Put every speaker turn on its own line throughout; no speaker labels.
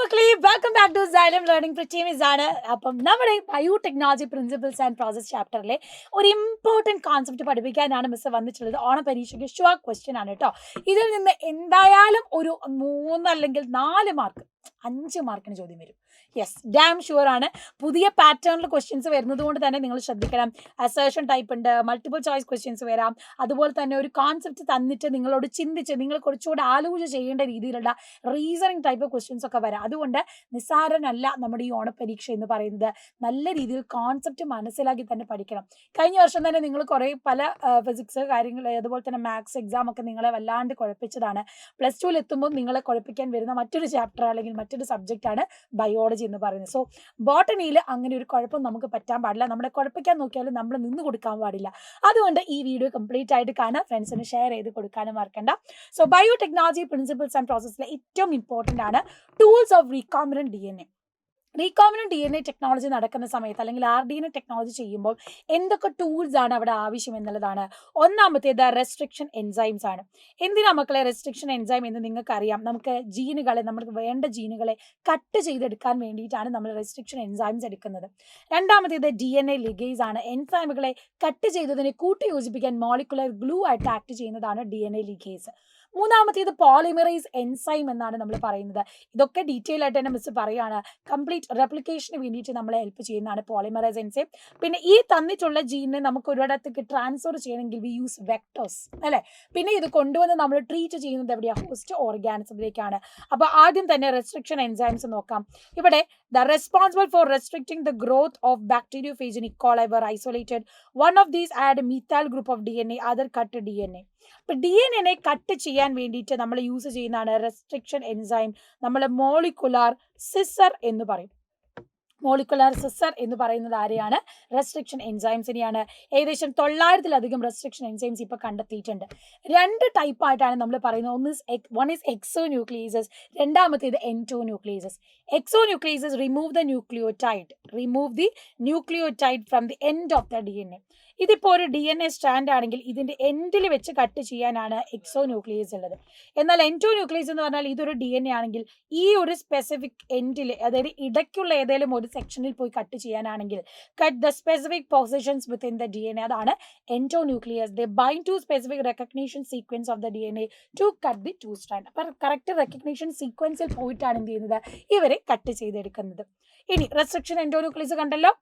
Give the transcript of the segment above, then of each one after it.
മക്കളെ, welcome back to Xylem learning team ആണ്. അപ്പം നമ്മുടെ ബയോടെക്നോളജി പ്രിൻസിപ്പിൾസ് ആൻഡ് പ്രോസസ് ചാപ്റ്ററിലെ ഒരു ഇമ്പോർട്ടൻറ്റ് കോൺസെപ്റ്റ് പഠിപ്പിക്കാനാണ് മിസ് വന്നിട്ടുള്ളത്. ഓണ പരീക്ഷയ്ക്ക് ഷുവർ ക്വസ്റ്റ്യൻ ആണ് കേട്ടോ. ഇതിൽ നിന്ന് എന്തായാലും ഒരു 3 അല്ലെങ്കിൽ 4 മാർക്ക്, 5 മാർക്കിന് ചോദ്യം വരും. യെസ്, ഡാം ഷുവർ ആണ്. പുതിയ പാറ്റേണിൽ ക്വസ്റ്റ്യൻസ് വരുന്നത് കൊണ്ട് തന്നെ നിങ്ങൾ ശ്രദ്ധിക്കണം. അസേർഷൻ ടൈപ്പ് ഉണ്ട്, മൾട്ടിപ്പിൾ ചോയ്സ് ക്വസ്റ്റ്യൻസ് വരാം. അതുപോലെ തന്നെ ഒരു കോൺസെപ്റ്റ് തന്നിട്ട് നിങ്ങളോട് ചിന്തിച്ച് നിങ്ങൾ കുറച്ചുകൂടെ ആലോചിച്ച് ചെയ്യേണ്ട രീതിയിലുള്ള റീസണിങ് ടൈപ്പ് ക്വസ്റ്റ്യൻസ് ഒക്കെ വരാം. അതുകൊണ്ട് നിസ്സാരനല്ല നമ്മുടെ ഈ ഓണപ്പരീക്ഷ എന്ന് പറയുന്നത്. നല്ല രീതിയിൽ കോൺസെപ്റ്റ് മനസ്സിലാക്കി തന്നെ പഠിക്കണം. കഴിഞ്ഞ വർഷം തന്നെ നിങ്ങൾ പല ഫിസിക്സ് കാര്യങ്ങൾ, അതുപോലെ തന്നെ മാത്സ് എക്സാം ഒക്കെ നിങ്ങളെ വല്ലാണ്ട് കുഴപ്പിച്ചതാണ്. പ്ലസ് ടുവിൽ എത്തുമ്പോൾ നിങ്ങളെ കുഴപ്പിക്കാൻ വരുന്ന മറ്റൊരു ചാപ്റ്റർ അല്ലെങ്കിൽ മറ്റൊരു സബ്ജക്റ്റാണ് ബയോളജി എന്ന് പറയുന്നത്. സോ ബോട്ടണിയിൽ അങ്ങനെ ഒരു കുഴപ്പം നമുക്ക് പറ്റാൻ പാടില്ല. നമ്മളെ കുഴപ്പിക്കാൻ നോക്കിയാലും നമ്മൾ നിന്ന് കൊടുക്കാൻ പാടില്ല. അതുകൊണ്ട് ഈ വീഡിയോ കംപ്ലീറ്റ് ആയിട്ട് കാണാൻ ഫ്രണ്ട്സിന് ഷെയർ ചെയ്ത് കൊടുക്കാനും മറക്കണ്ട. സോ ബയോടെക്നോളജി പ്രിൻസിപ്പിൾസ് ആൻഡ് പ്രോസസ്സിലെ ഏറ്റവും ഇമ്പോർട്ടൻ്റ് ആണ് tools of recombinant DNA. Recombinant DNA technology നടക്കുന്ന സമയത്ത് അല്ലെങ്കിൽ RDNA ടെക്നോളജി ചെയ്യുമ്പോൾ എന്തൊക്കെ ടൂൾസ് ആണ് അവിടെ ആവശ്യം എന്നുള്ളതാണ്. ഒന്നാമത്തേത് റെസ്ട്രിക്ഷൻ എൻസൈംസ് ആണ്. എന്തിനാ മക്കളെ റെസ്ട്രിക്ഷൻ എൻസൈം എന്ന് നിങ്ങൾക്കറിയാം. നമുക്ക് നമുക്ക് വേണ്ട ജീനുകളെ കട്ട് ചെയ്തെടുക്കാൻ വേണ്ടിയിട്ടാണ് നമ്മൾ റെസ്ട്രിക്ഷൻ എൻസൈംസ് എടുക്കുന്നത്. രണ്ടാമത്തേത് DNA ലിഗേസ് ആണ്. എൻസൈമുകളെ കട്ട് ചെയ്തതിനെ കൂട്ടിയോജിപ്പിക്കാൻ മോളിക്കുലർ ഗ്ലൂ ആയിട്ട് ആക്ട് ചെയ്യുന്നതാണ് DNA ലിഗേസ്. മൂന്നാമത്തേത് പോളിമറൈസ് എൻസൈം എന്നാണ് നമ്മൾ പറയുന്നത്. ഇതൊക്കെ ഡീറ്റെയിൽ ആയിട്ട് തന്നെ മിസ് പറയാണ്. കംപ്ലീറ്റ് റെപ്ലിക്കേഷന് വേണ്ടിയിട്ട് നമ്മളെ ഹെൽപ്പ് ചെയ്യുന്നതാണ് പോളിമറൈസ് എൻസൈം. പിന്നെ ഈ തന്നിട്ടുള്ള ജീനിനെ നമുക്ക് ഒരിടത്തേക്ക് ട്രാൻസ്ഫർ ചെയ്യണമെങ്കിൽ വി യൂസ് വെക്ടേഴ്സ് അല്ലേ. പിന്നെ ഇത് കൊണ്ടുവന്ന് നമ്മൾ ട്രീറ്റ് ചെയ്യുന്നത് എവിടെയാണ്? ഹോസ്റ്റ് ഓർഗാനിസത്തിലേക്കാണ്. അപ്പോൾ ആദ്യം തന്നെ റെസ്ട്രിക്ഷൻ എൻസൈംസ് നോക്കാം. ഇവിടെ the responsible for restricting the growth of bacteriophage in E. coli were isolated. One of these add methyl group of DNA, other cut DNA. അപ്പോൾ DNA കട്ട് ചെയ്യാൻ വേണ്ടിയിട്ട് നമ്മൾ യൂസ് ചെയ്യുന്നതാണ് റെസ്ട്രിക്ഷൻ എൻസൈം. നമ്മൾ molecular scissor എന്ന് പറയും. Molecular scissor എന്ന് പറയുന്നത് ആരെയാണ്? റെസ്ട്രിക്ഷൻ എൻസൈംസിനെയാണ്. ഏകദേശം 900-ലധികം റെസ്ട്രിക്ഷൻ എൻസൈംസ് ഇപ്പോൾ കണ്ടെത്തിയിട്ടുണ്ട്. 2 ടൈപ്പായിട്ടാണ് നമ്മൾ പറയുന്നത്. വൺ ഈസ് എക്സോന്യൂക്ലിയേസസ്, രണ്ടാമത്തേത് endonucleases. Exonucleases remove the nucleotide from the end of the DNA. ഇതിപ്പോൾ ഒരു DNA സ്റ്റാൻഡ് ആണെങ്കിൽ ഇതിൻ്റെ എൻഡിൽ വെച്ച് കട്ട് ചെയ്യാനാണ് എക്സോന്യൂക്ലിയേസ് ഉള്ളത്. എന്നാൽ എൻഡോന്യൂക്ലിയേസ് എന്ന് പറഞ്ഞാൽ ഇതൊരു DNA ആണെങ്കിൽ ഈ ഒരു സ്പെസിഫിക് എൻഡിൽ, അതായത് ഇടയ്ക്കുള്ള ഏതെങ്കിലും ഒരു സെക്ഷനിൽ പോയി കട്ട് ചെയ്യാനാണെങ്കിൽ cut the specific positions within the DNA, അതാണ് endonuclease. They bind to specific recognition sequence of the DNA to cut the 2 strand. അപ്പം കറക്റ്റ് റെക്കഗ്നീഷൻ സീക്വൻസിൽ പോയിട്ടാണ് എന്ത് ചെയ്യുന്നത്? ഇവരെ കട്ട് ചെയ്തെടുക്കുന്നത്. ഇനി റെസ്ട്രിക്ഷൻ എൻഡോന്യൂക്ലിയസ് കണ്ടല്ലോ,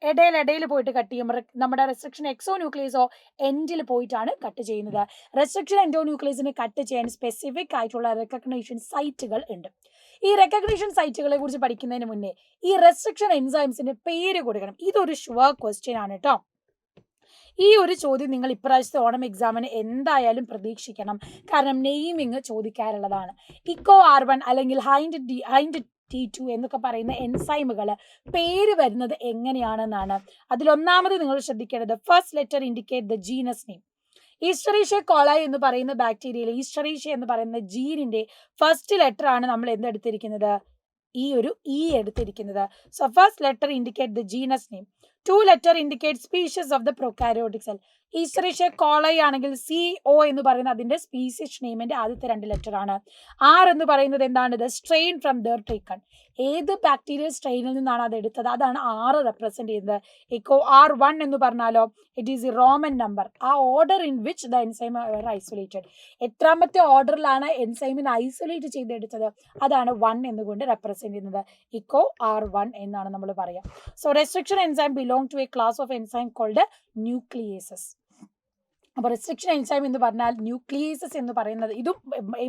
ഇടയിൽ പോയിട്ട് കട്ട് ചെയ്യും. നമ്മുടെ റെസ്ട്രിക്ഷൻ എക്സോന്യൂക്ലിയസോ എൻഡിൽ പോയിട്ടാണ് കട്ട് ചെയ്യുന്നത്. റെസ്ട്രിക്ഷൻ എൻഡോന്യൂക്ലിയസിന് കട്ട് ചെയ്യാൻ സ്പെസിഫിക് ആയിട്ടുള്ള റെക്കഗ്നീഷൻ സൈറ്റുകൾ ഉണ്ട്. ഈ റെക്കഗ്നീഷൻ സൈറ്റുകളെ കുറിച്ച് പഠിക്കുന്നതിന് മുന്നേ ഈ റെസ്ട്രിക്ഷൻ എൻസൈംസിന് പേര് കൊടുക്കണം. ഇതൊരു ഷുവർ ക്വസ്റ്റ്യൻ ആണ് കേട്ടോ. ഈ ഒരു ചോദ്യം നിങ്ങൾ ഇപ്രാവശ്യത്തെ ഓണം എക്സാമിന് എന്തായാലും പ്രതീക്ഷിക്കണം. കാരണം നെയിമിങ് ചോദിക്കാറുള്ളതാണ്. ഇക്കോ R1 അല്ലെങ്കിൽ ഹൈൻഡ് T2 എന്നൊക്കെ പറയുന്ന എൻസൈമുകൾ പേര് വരുന്നത് എങ്ങനെയാണെന്നാണ്. അതിലൊന്നാമത് നിങ്ങൾ ശ്രദ്ധിക്കേണ്ടത് first letter indicate the genus name. Escherichia coli എന്ന് പറയുന്ന ബാക്ടീരിയയിൽ ഈസ്റ്ററീഷ്യ എന്ന് പറയുന്ന ജീനിന്റെ ഫസ്റ്റ് ലെറ്റർ ആണ് നമ്മൾ എന്തെടുത്തിരിക്കുന്നത്? ഈ ഒരു E എടുത്തിരിക്കുന്നത്. So first letter indicate the genus name. 2 letter indicate species of the prokaryotic cell. Escherichia coli ആണെങ്കിൽ CO എന്ന് പറയുന്നത് അതിന്റെ സ്പീഷീസ് നെയിമിന്റെ ആദ്യത്തെ 2 ലെറ്റർ ആണ്. R എന്ന് പറയുന്നത് എന്താണ്? The strain from there taken. ഏത് ബാക്ടീരിയൽ സ്ട്രെയിനിൽ നിന്നാണ് അത് എടുത്തത്, അതാണ് R റെപ്രസെന്റ് ചെയ്യുന്നത്. ഇക്കോ R1 എന്ന് പറഞ്ഞാലോ it is a roman number. ആ order in which the enzyme are isolated. എത്രാമത്തെ ഓർഡറിലാണ് എൻസൈമിനെ ഐസൊലേറ്റ് ചെയ്തെടുത്തത്, അതാണ് 1 എന്നുകൊണ്ട് റെപ്രസെന്റ് ചെയ്യുന്നത്. ഇക്കോ R1 എന്നാണ് നമ്മൾ പറയുക. So restriction enzyme belong to a class of enzyme called nucleases. അപ്പോൾ റെസ്ട്രിക്ഷൻ എൻസൈം എന്ന് പറഞ്ഞാൽ ന്യൂക്ലിയേസസ് എന്ന് പറയുന്നത് ഇതും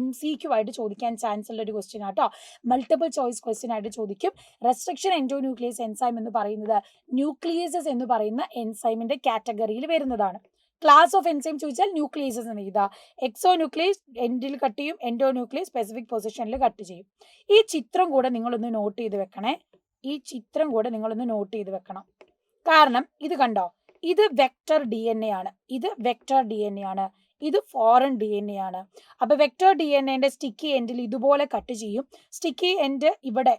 MCQ ആയിട്ട് ചോദിക്കാൻ ചാൻസ് ഉള്ള ഒരു ക്വസ്റ്റ്യൻ ആട്ടോ. മൾട്ടിപ്പിൾ ചോയ്സ് ക്വസ്റ്റ്യൻ ആയിട്ട് ചോദിക്കും. റെസ്ട്രിക്ഷൻ എൻഡോന്യൂക്ലിയേസ് എൻസൈം എന്ന് പറയുന്നത് ന്യൂക്ലിയേസസ് എന്ന് പറയുന്ന എൻസൈമിന്റെ കാറ്റഗറിയിൽ വരുന്നതാണ്. ക്ലാസ് ഓഫ് എൻസൈം ചോദിച്ചാൽ ന്യൂക്ലിയേസസ് എന്ന് എഴുതുക. എക്സോന്യൂക്ലിയസ് എൻഡിൽ കട്ട് ചെയ്യും, എൻഡോന്യൂക്ലിയസ് സ്പെസിഫിക് പൊസിഷനിൽ കട്ട് ചെയ്യും. ഈ ചിത്രം കൂടെ നിങ്ങളൊന്ന് നോട്ട് ചെയ്ത് വെക്കണം. കാരണം ഇത് കണ്ടോ, ഇത് വെക്ടർ DNA ആണ്, ഇത് ഫോറിൻ DNA ആണ്. അപ്പൊ വെക്ടർ DNAന്റെ സ്റ്റിക്കി എൻഡിൽ ഇതുപോലെ കട്ട് ചെയ്യും. സ്റ്റിക്കി എൻഡ് ഇവിടെ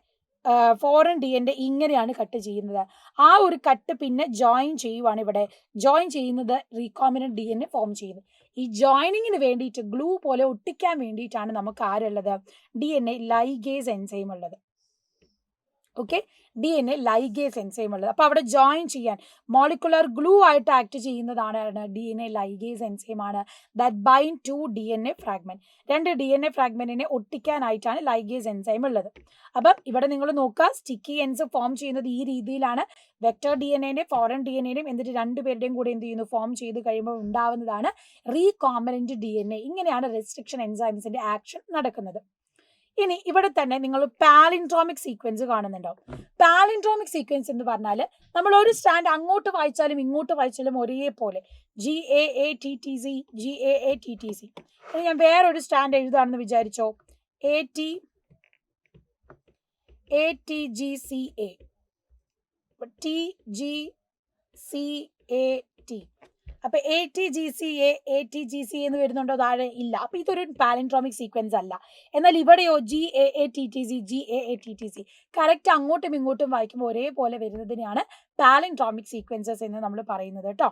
ഫോറിൻ DNA ഇങ്ങനെയാണ് കട്ട് ചെയ്യുന്നത്. ആ ഒരു കട്ട് പിന്നെ ജോയിൻ ചെയ്യുവാണ്. ഇവിടെ ജോയിൻ ചെയ്യുന്നത് റീകോംബിനന്റ് DNA ഫോം ചെയ്യുന്നത്. ഈ ജോയിനിങ്ങിന് വേണ്ടിയിട്ട് ഗ്ലൂ പോലെ ഒട്ടിക്കാൻ വേണ്ടിയിട്ടാണ് നമുക്ക് ആരുള്ളത്? DNA ലൈഗേസ് എൻസൈം ഉള്ളത്. ഓക്കെ, DNA ലൈഗേസ് എൻസൈം ഉള്ളത്. അപ്പോൾ അവിടെ ജോയിൻ ചെയ്യാൻ മോളിക്കുലർ ഗ്ലൂ ആയിട്ട് ആക്ട് ചെയ്യുന്നതാണ് DNA ലൈഗേസ് എൻസൈം ആണ് that bind to DNA fragment. 2 DNA ഫ്രാഗ്മെന്റിനെ ഒട്ടിക്കാനായിട്ടാണ് ലൈഗേസ് എൻസൈം ഉള്ളത്. അപ്പം ഇവിടെ നിങ്ങൾ നോക്കുക, സ്റ്റിക്കി എൻസ് ഫോം ചെയ്യുന്നത് ഈ രീതിയിലാണ്. വെക്ടർ DNA ഫോറിൻ DNA എന്നിട്ട് രണ്ടുപേരുടെയും കൂടെ എന്ത് ചെയ്യുന്നു, ഫോം ചെയ്ത് കഴിയുമ്പോൾ ഉണ്ടാവുന്നതാണ് റീകോംബിനന്റ് DNA. ഇങ്ങനെയാണ് റെസ്ട്രിക്ഷൻ എൻസൈംസിന്റെ ആക്ഷൻ നടക്കുന്നത്. ഇനി ഇവിടെ തന്നെ നിങ്ങൾ പാലിൻഡ്രോമിക് സീക്വൻസ് കാണുന്നുണ്ടാവും. പാലിൻഡ്രോമിക് സീക്വൻസ് എന്ന് പറഞ്ഞാൽ നമ്മൾ ഒരു സ്റ്റാൻഡ് അങ്ങോട്ട് വായിച്ചാലും ഇങ്ങോട്ട് വായിച്ചാലും ഒരേപോലെ GAATTC GAATTC. ഞാൻ വേറൊരു സ്റ്റാൻഡ് എഴുതാണെന്ന് വിചാരിച്ചോ, ATGCA TGCAT. അപ്പൊ ATGCA എന്ന് വരുന്നുണ്ടോ താഴെ? ഇല്ല. അപ്പൊ ഇതൊരു പാലിൻഡ്രോമിക് സീക്വൻസ് അല്ല. എന്നാൽ ഇവിടെയോ GAATTC കറക്റ്റ് അങ്ങോട്ടും ഇങ്ങോട്ടും വായിക്കുമ്പോൾ ഒരേപോലെ വരുന്നതിനെയാണ് പാലിൻഡ്രോമിക് സീക്വൻസസ് എന്ന് നമ്മൾ പറയുന്നത് കേട്ടോ.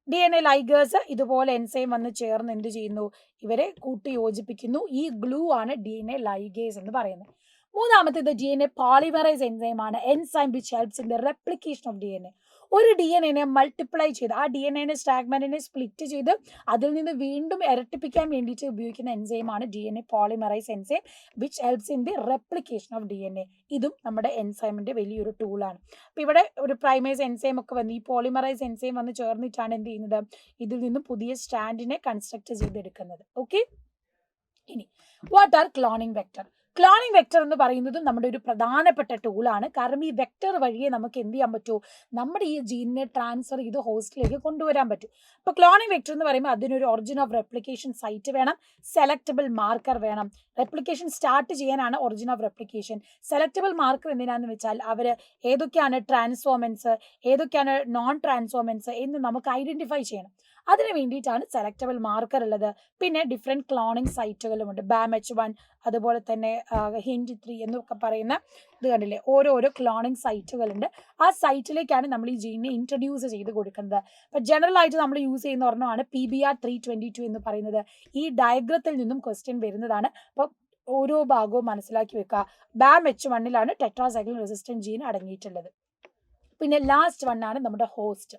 DNA ലൈഗേഴ്സ് ഇതുപോലെ എൻസൈം വന്ന് ചേർന്ന് എന്ത് ചെയ്യുന്നു, ഇവരെ കൂട്ടി യോജിപ്പിക്കുന്നു. ഈ ഗ്ലൂ ആണ് DNA ലൈഗേസ് എന്ന് പറയുന്നത്. മൂന്നാമത്തേത് DNA പോളിമറൈസ് എൻസൈം ആണ്. Enzyme which helps in the replication of DNA. ഒരു DNA മൾട്ടിപ്ലൈ ചെയ്ത് ആ DNA ഫ്രാഗ്മെന്റിനെ സ്പ്ലിറ്റ് ചെയ്ത് അതിൽ നിന്ന് വീണ്ടും ഇരട്ടിപ്പിക്കാൻ വേണ്ടിയിട്ട് ഉപയോഗിക്കുന്ന എൻസൈമാണ് DNA polymerise enzyme which helps in the replication of DNA. ഇതും നമ്മുടെ എൻസൈമിന്റെ വലിയൊരു ടൂളാണ്. അപ്പോൾ ഇവിടെ ഒരു പ്രൈമേസ് എൻസൈം ഒക്കെ വന്ന് ഈ പോളിമറൈസ് എൻസൈം വന്ന് ചേർന്നിട്ടാണ് എന്ത് ചെയ്യുന്നത്, ഇതിൽ നിന്നും പുതിയ സ്റ്റാൻഡിനെ കൺസ്ട്രക്ട് ചെയ്തെടുക്കുന്നത്. ഓക്കെ, ഇനി what are cloning vector? Cloning vector എന്ന് പറയുന്നതും നമ്മുടെ ഒരു പ്രധാനപ്പെട്ട ടൂളാണ്. കാരണം ഈ വെക്ടർ വഴിയെ നമുക്ക് എന്ത് ചെയ്യാൻ പറ്റൂ, നമ്മുടെ ഈ ജീനിനെ ട്രാൻസ്ഫർ ചെയ്ത് ഹോസ്റ്റിലേക്ക് കൊണ്ടുവരാൻ പറ്റും. അപ്പോൾ ക്ലോണിംഗ് വെക്ടർ എന്ന് പറയുമ്പോൾ അതിനൊരു ഒറിജിൻ ഓഫ് റെപ്ലിക്കേഷൻ സൈറ്റ് വേണം, സെലക്ടബിൾ മാർക്കർ വേണം. റെപ്ലിക്കേഷൻ സ്റ്റാർട്ട് ചെയ്യാനാണ് origin of replication. Selectable marker എന്തിനാന്ന് വെച്ചാൽ അവർ ഏതൊക്കെയാണ് ട്രാൻസ്ഫോമൻസ്, ഏതൊക്കെയാണ് നോൺ ട്രാൻസ്ഫോമൻസ് എന്ന് നമുക്ക് ഐഡന്റിഫൈ ചെയ്യണം. അതിന് വേണ്ടിയിട്ടാണ് സെലക്ടബിൾ മാർക്കർ ഉള്ളത്. പിന്നെ ഡിഫറെൻറ്റ് ക്ലോണിംഗ് സൈറ്റുകളുമുണ്ട്. BAMH1 അതുപോലെ തന്നെ HIND3 എന്നൊക്കെ പറയുന്ന ഇത് കണ്ടില്ലേ, ഓരോരോ ക്ലോണിംഗ് സൈറ്റുകളുണ്ട്. ആ സൈറ്റിലേക്കാണ് നമ്മൾ ഈ ജീനിനെ ഇൻട്രൊഡ്യൂസ് ചെയ്ത് കൊടുക്കുന്നത്. അപ്പോൾ ജനറൽ ആയിട്ട് നമ്മൾ യൂസ് ചെയ്യുന്ന ഒരെണ്ണമാണ് PBR322 എന്ന് പറയുന്നത്. ഈ ഡയഗ്രത്തിൽ നിന്നും ക്വസ്റ്റ്യൻ വരുന്നതാണ്. അപ്പോൾ ഓരോ ഭാഗവും മനസ്സിലാക്കി വെക്കുക. BAMH1 tetracycline resistant gene അടങ്ങിയിട്ടുള്ളത്. പിന്നെ ലാസ്റ്റ് വൺ ആണ് നമ്മുടെ ഹോസ്റ്റ്.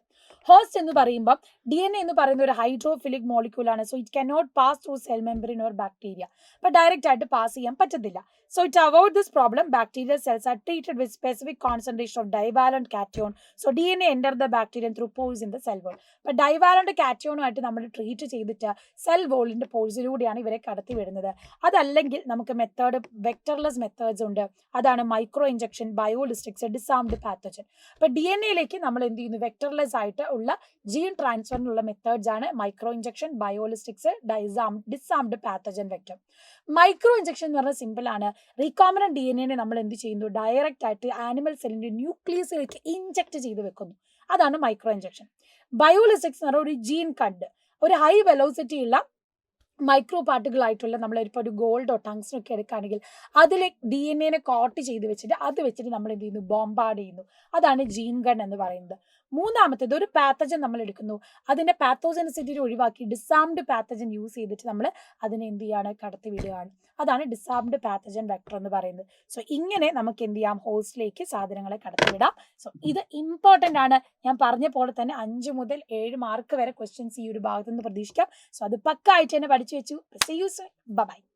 ഹോസ്റ്റ് എന്ന് പറയുമ്പോൾ DNA എന്ന് പറയുന്ന ഒരു ഹൈഡ്രോഫിലിക് മോളിക്യൂളാണ്. So it cannot pass through cell membrane or bacteria. അപ്പോൾ ഡയറക്റ്റ് ആയിട്ട് പാസ് ചെയ്യാൻ പറ്റത്തില്ല. So it avoid this problem bacterial cells are treated with specific concentration of divalent cation. So DNA enter the bacterium through pores in the cell wall. അപ്പോൾ divalent കാറ്റയോണുമായിട്ട് നമ്മൾ treat ചെയ്തിട്ട് cell വോളിൻ്റെ പോഴ്സിലൂടെയാണ് ഇവരെ കടത്തി വിടുന്നത്. അതല്ലെങ്കിൽ നമുക്ക് മെത്തേഡ് വെക്ടർലെസ് മെത്തേഡ്സ് ഉണ്ട്. അതാണ് micro injection, biolistics, disarmed pathogen. അപ്പോൾ DNA-യിലേക്ക് നമ്മൾ എന്ത് ചെയ്യുന്നു, വെക്ടർലെസ് ആയിട്ട് ഉള്ള ജീൻ ട്രാൻസ്ഫറിനുള്ള മെത്തേഡ്സ് ആണ് micro injection, biolistics, disarmed pathogen vector. Micro injection എന്ന് പറഞ്ഞാൽ സിമ്പിൾ ആണ്. റീകോംബിനന്റ് DNA-നെ നമ്മൾ എന്ത് ചെയ്യുന്നു, ഡയറക്റ്റ് ആയിട്ട് ആനിമൽ സെല്ലിന്റെ ന്യൂക്ലിയസിലേക്ക് ഇഞ്ചക്ട് ചെയ്ത് വെക്കുന്നു. അതാണ് മൈക്രോ ഇഞ്ചക്ഷൻ. ബയോളിസ്റ്റിക്സ് എന്ന് പറഞ്ഞാൽ ഒരു ജീൻ കണ്ട് ഒരു ഹൈ വെലോസിറ്റി ഉള്ള മൈക്രോ പാർട്ടിക്കിൾ ആയിട്ടുള്ള നമ്മളിപ്പോൾ ഒരു ഗോൾഡോ ടങ്സ്റ്റോ ഒക്കെ എടുക്കുകയാണെങ്കിൽ അതിൽ DNA-നെ കോട്ട് ചെയ്ത് വെച്ചിട്ട് അത് വെച്ചിട്ട് നമ്മൾ എന്ത് ചെയ്യുന്നു, ബോംബാർഡ് ചെയ്യുന്നു. അതാണ് ജീൻ ഗൺ എന്ന് പറയുന്നത്. മൂന്നാമത്തേത് ഒരു പാത്തജൻ നമ്മൾ എടുക്കുന്നു, അതിൻ്റെ പാത്തോജനിസിറ്റി ഒഴിവാക്കി ഡിസാംഡ് പാത്തജൻ യൂസ് ചെയ്തിട്ട് നമ്മൾ അതിനെ എന്ത് ചെയ്യാണ്, കടത്തി വിടുകയാണ്. അതാണ് ഡിസാംഡ് പാത്തജൻ വെക്ടർ എന്ന് പറയുന്നത്. സോ ഇങ്ങനെ നമുക്ക് എന്ത് ചെയ്യാം, ഹോസ്റ്റിലേക്ക് സാധനങ്ങളെ കടത്തിവിടാം. സോ ഇത് ഇമ്പോർട്ടൻ്റ് ആണ്. ഞാൻ പറഞ്ഞ പോലെ തന്നെ 5 മുതൽ 7 മാർക്ക് വരെ ക്വസ്റ്റ്യൻസ് ഈ ഒരു ഭാഗത്ത് നിന്ന് പ്രതീക്ഷിക്കാം. സോ അത് പക്ക ആയിട്ട് തന്നെ പഠിച്ചു വെച്ചു. See you soon. Bye bye.